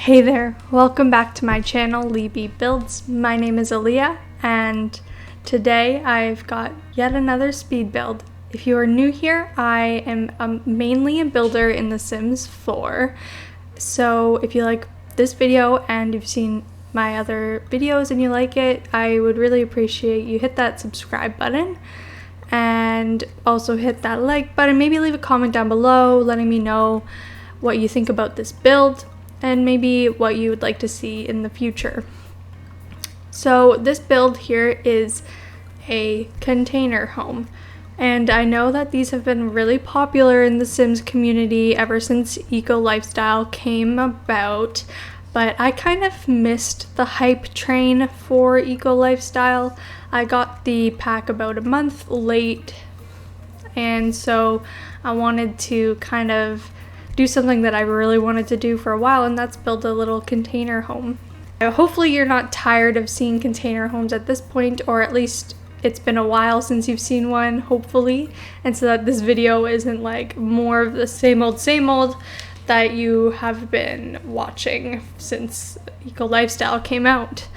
Hey there, welcome back to my channel, LeeBeeBuilds. My name is Aaliyah, and today I've got yet another speed build. If you are new here, I am mainly a builder in The Sims 4. So if you like this video and you've seen my other videos and you like it, I would really appreciate you hit that subscribe button and also hit that like button. Maybe leave a comment down below letting me know what you think about this build and maybe what you would like to see in the future. So this build here is a container home, and I know that these have been really popular in the Sims community ever since eco lifestyle came about, but I kind of missed the hype train for eco lifestyle. I got the pack about a month late, and so I wanted to kind of do something that I really wanted to do for a while, and that's build a little container home. Hopefully you're not tired of seeing container homes at this point, or at least it's been a while since you've seen one, hopefully, and so that this video isn't like more of the same old that you have been watching since eco lifestyle came out.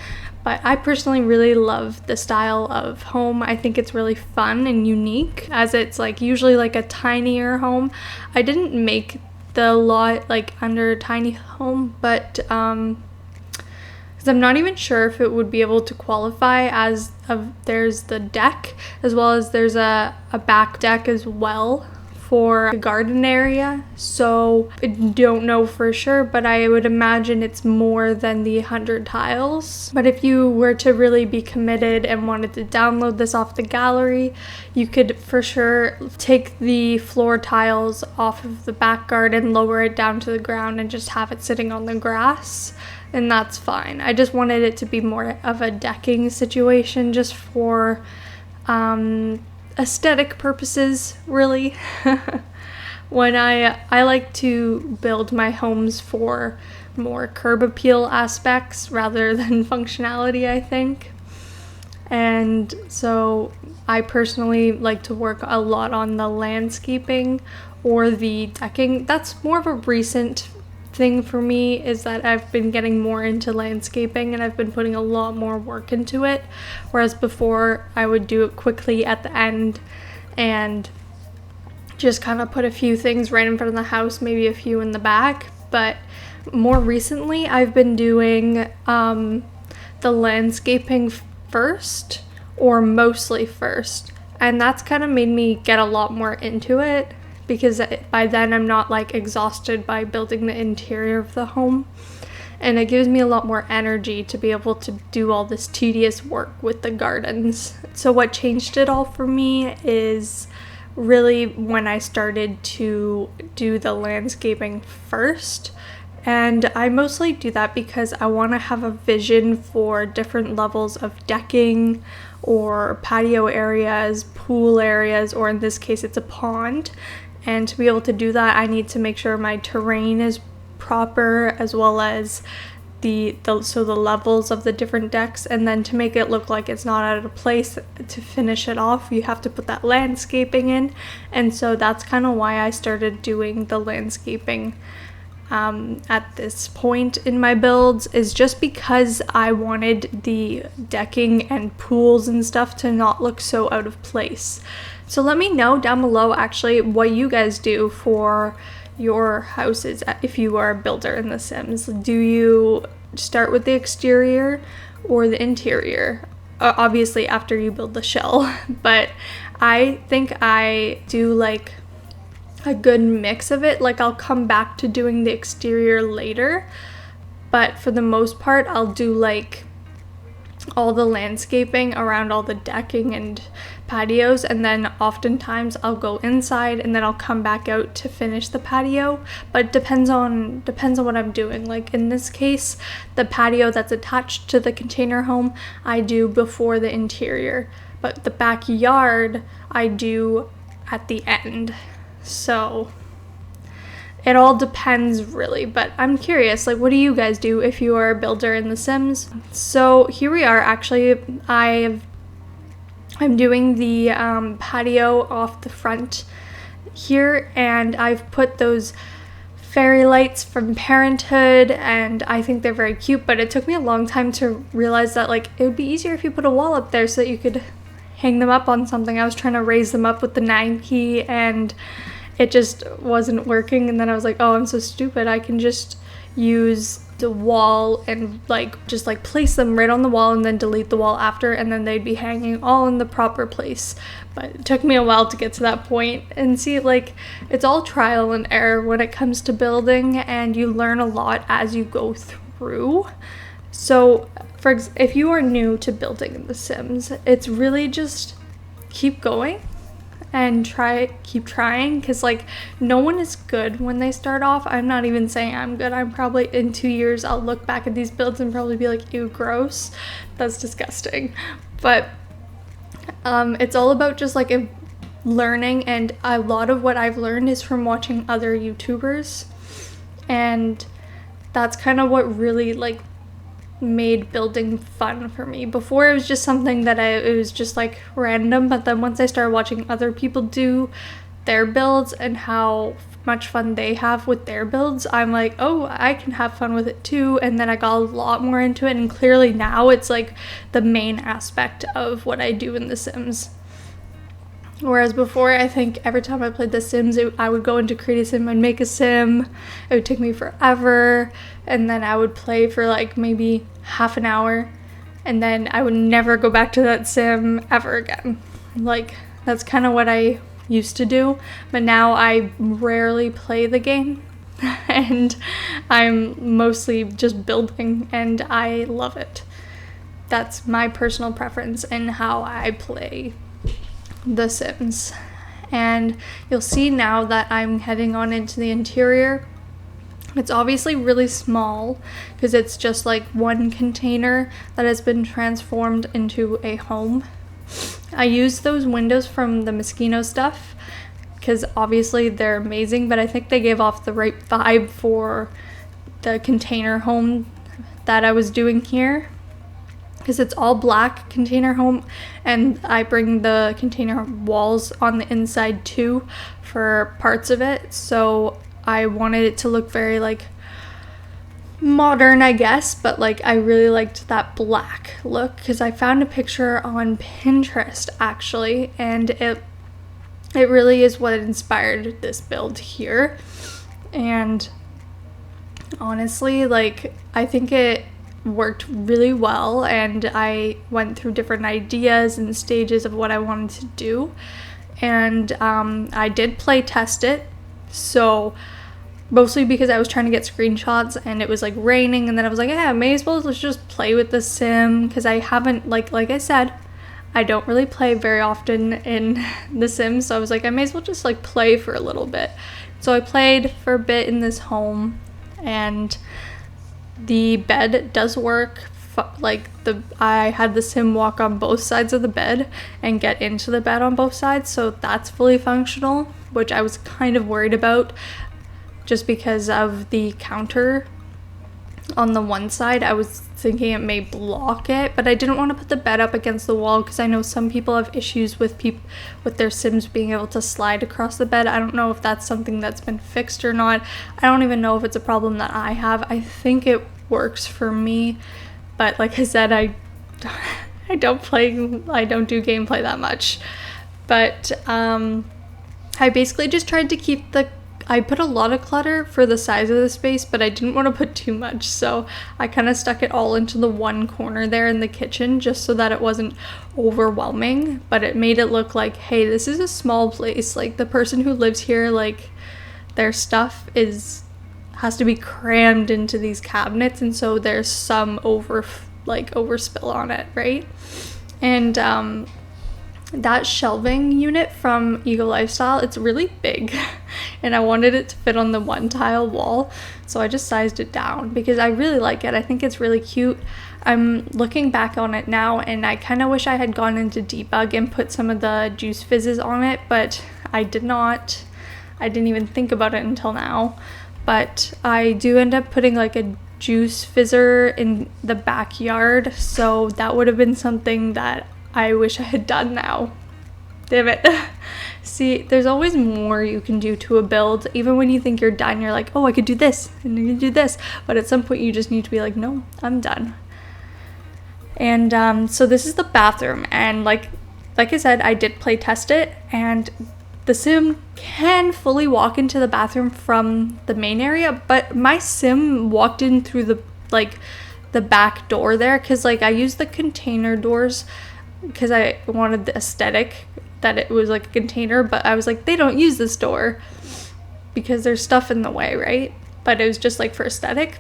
But I personally really love the style of home. I think it's really fun and unique, as it's like usually like a tinier home. I didn't make the lot like under a tiny home, but because I'm not even sure if it would be able to qualify, as there's the deck as well as there's a back deck as well for the garden area, so I don't know for sure, but I would imagine it's more than the 100 tiles. But if you were to really be committed and wanted to download this off the gallery, you could for sure take the floor tiles off of the back garden, lower it down to the ground, and just have it sitting on the grass, and that's fine. I just wanted it to be more of a decking situation, just for aesthetic purposes, really. When I like to build my homes for more curb appeal aspects rather than functionality, I think. And so I personally like to work a lot on the landscaping or the decking. That's more of a recent thing for me, is that I've been getting more into landscaping and I've been putting a lot more work into it, whereas before I would do it quickly at the end and just kind of put a few things right in front of the house, maybe a few in the back. But more recently I've been doing the landscaping first, or mostly first, and that's kind of made me get a lot more into it, because by then I'm not like exhausted by building the interior of the home, and it gives me a lot more energy to be able to do all this tedious work with the gardens. So what changed it all for me is really when I started to do the landscaping first. And I mostly do that because I want to have a vision for different levels of decking or patio areas, pool areas, or in this case it's a pond. And to be able to do that, I need to make sure my terrain is proper, as well as the levels of the different decks. And then to make it look like it's not out of place, to finish it off, you have to put that landscaping in. And so that's kind of why I started doing the landscaping at this point in my builds, is just because I wanted the decking and pools and stuff to not look so out of place. So let me know down below actually what you guys do for your houses if you are a builder in The Sims. Do you start with the exterior or the interior? Obviously after you build the shell, but I think I do like a good mix of it. Like I'll come back to doing the exterior later, but for the most part I'll do like all the landscaping around all the decking and patios, and then oftentimes I'll go inside and then I'll come back out to finish the patio. But it depends on what I'm doing. Like in this case, the patio that's attached to the container home I do before the interior, but the backyard I do at the end. So it all depends really, but I'm curious, like, what do you guys do if you are a builder in The Sims? So here we are. Actually, I'm doing the patio off the front here, and I've put those fairy lights from Parenthood, and I think they're very cute, but it took me a long time to realize that like it would be easier if you put a wall up there so that you could hang them up on something. I was trying to raise them up with the 9 key and it just wasn't working, and then I was like, oh, I'm so stupid. I can just use the wall and like just like place them right on the wall and then delete the wall after, and then they'd be hanging all in the proper place. But it took me a while to get to that point. And see, like, it's all trial and error when it comes to building, and you learn a lot as you go through. So if you are new to building in The Sims, it's really just keep going and keep trying, because like no one is good when they start off. I'm not even saying I'm good. I'm probably in 2 years I'll look back at these builds and probably be like, ew, gross, that's disgusting. But it's all about just like learning, and a lot of what I've learned is from watching other YouTubers, and that's kind of what really like made building fun for me. Before it was just something that it was just like random, but then once I started watching other people do their builds and how much fun they have with their builds, I'm like, oh, I can have fun with it too. And then I got a lot more into it, and clearly now it's like the main aspect of what I do in The Sims. Whereas before, I think every time I played The Sims, I would go into create a sim and make a sim. It would take me forever, and then I would play for like maybe half an hour, and then I would never go back to that sim ever again. Like, that's kind of what I used to do, but now I rarely play the game and I'm mostly just building, and I love it. That's my personal preference in how I play The Sims. And you'll see now that I'm heading on into the interior. It's obviously really small because it's just like one container that has been transformed into a home. I used those windows from the Moschino stuff because obviously they're amazing, but I think they gave off the right vibe for the container home that I was doing here, because it's all black container home, and I bring the container walls on the inside too for parts of it. So I wanted it to look very like modern, I guess, but like I really liked that black look because I found a picture on Pinterest actually, and it really is what inspired this build here. And honestly, like, I think it worked really well, and I went through different ideas and stages of what I wanted to do, and I did play test it, so mostly because I was trying to get screenshots and it was like raining, and then I was like, yeah, I may as well let's just play with the sim, because I haven't, like I said, I don't really play very often in The Sims, so I was like, I may as well just like play for a little bit. So I played for a bit in this home, and the bed does work. I had the sim walk on both sides of the bed and get into the bed on both sides, so that's fully functional, which I was kind of worried about just because of the counter on the one side. I was thinking it may block it, but I didn't want to put the bed up against the wall because I know some people have issues with their Sims being able to slide across the bed. I don't know if that's something that's been fixed or not. I don't even know if it's a problem that I have. I think it works for me, but like I said, I don't do gameplay that much. But I basically just tried to keep I put a lot of clutter for the size of the space, but I didn't want to put too much, so I kind of stuck it all into the one corner there in the kitchen just so that it wasn't overwhelming, but it made it look like, hey, this is a small place. Like, the person who lives here, like, their stuff has to be crammed into these cabinets, and so there's some overspill on it, right? And that shelving unit from Eco Lifestyle, it's really big and I wanted it to fit on the one tile wall, so I just sized it down because I really like it. I think it's really cute. I'm looking back on it now and I kind of wish I had gone into debug and put some of the juice fizzes on it, but I did not. I didn't even think about it until now, but I do end up putting like a juice fizzer in the backyard, so that would have been something that I wish I had done now. Damn it. See, there's always more you can do to a build. Even when you think you're done, you're like, oh, I could do this and you can do this. But at some point you just need to be like, no, I'm done. And so this is the bathroom. And like I said, I did play test it, and the sim can fully walk into the bathroom from the main area, but my sim walked in through the back door there, because like I used the container doors because I wanted the aesthetic that it was like a container, but I was like, they don't use this door because there's stuff in the way, right? But it was just like for aesthetic.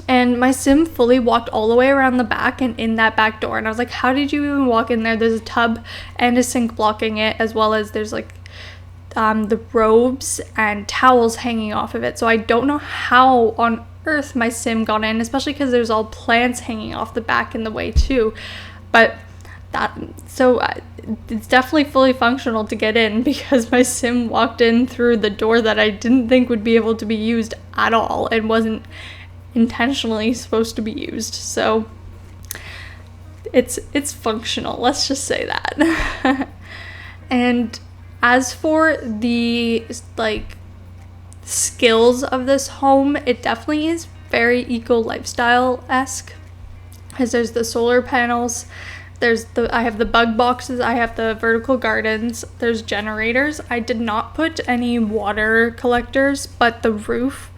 And my sim fully walked all the way around the back and in that back door, and I was like, how did you even walk in there? There's a tub and a sink blocking it, as well as there's like the robes and towels hanging off of it. So I don't know how on earth my sim got in, especially because there's all plants hanging off the back in the way too. But it's definitely fully functional to get in, because my sim walked in through the door that I didn't think would be able to be used at all and wasn't intentionally supposed to be used. So it's functional, let's just say that. And as for the like skills of this home, it definitely is very eco lifestyle-esque, because there's the solar panels, I have the bug boxes, I have the vertical gardens, there's generators. I did not put any water collectors, but the roof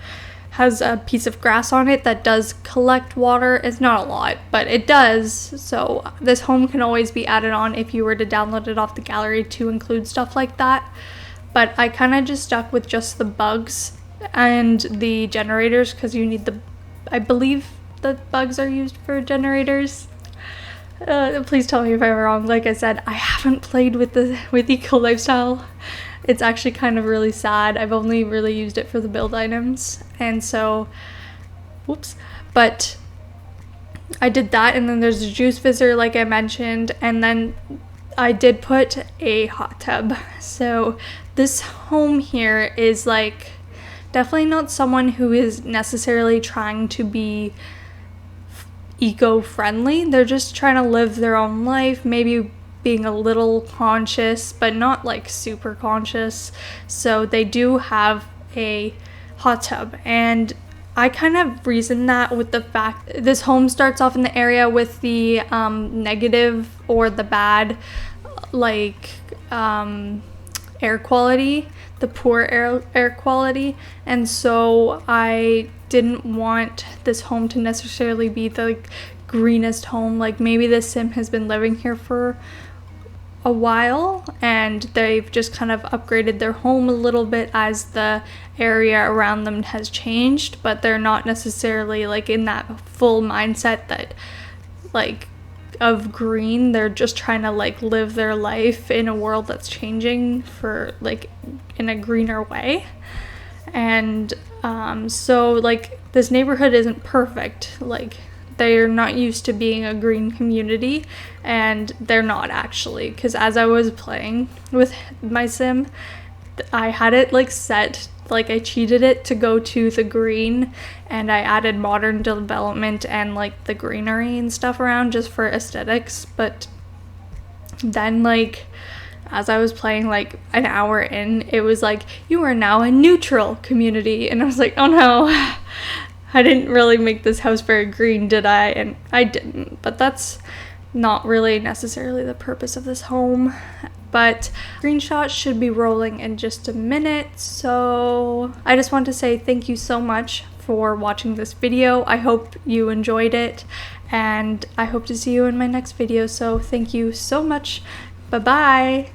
has a piece of grass on it that does collect water. It's not a lot, but it does. So this home can always be added on if you were to download it off the gallery to include stuff like that. But I kind of just stuck with just the bugs and the generators, because you need I believe the bugs are used for generators. Please tell me if I'm wrong. Like I said, I haven't played with Eco Lifestyle. It's actually kind of really sad. I've only really used it for the build items, and so, whoops. But I did that, and then there's a juice fizzer like I mentioned, and then I did put a hot tub. So this home here is like definitely not someone who is necessarily trying to be eco-friendly. They're just trying to live their own life, maybe being a little conscious, but not like super conscious. So they do have a hot tub, and I kind of reason that with the fact this home starts off in the area with the negative or the bad like air quality, the poor air quality, and so I didn't want this home to necessarily be the greenest home. Like maybe this sim has been living here for a while and they've just kind of upgraded their home a little bit as the area around them has changed, but they're not necessarily like in that full mindset that like of green. They're just trying to like live their life in a world that's changing for like in a greener way. And so like this neighborhood isn't perfect. Like they're not used to being a green community, and they're not actually, because as I was playing with my sim, I had it like set, like I cheated it to go to the green, and I added modern development and like the greenery and stuff around just for aesthetics. But then like as I was playing like an hour in, it was like, you are now a neutral community, and I was like, oh no, I didn't really make this house very green, did I? And I didn't, but that's not really necessarily the purpose of this home. But screenshots should be rolling in just a minute, so I just want to say thank you so much for watching this video. I hope you enjoyed it, and I hope to see you in my next video, so thank you so much. Bye-bye!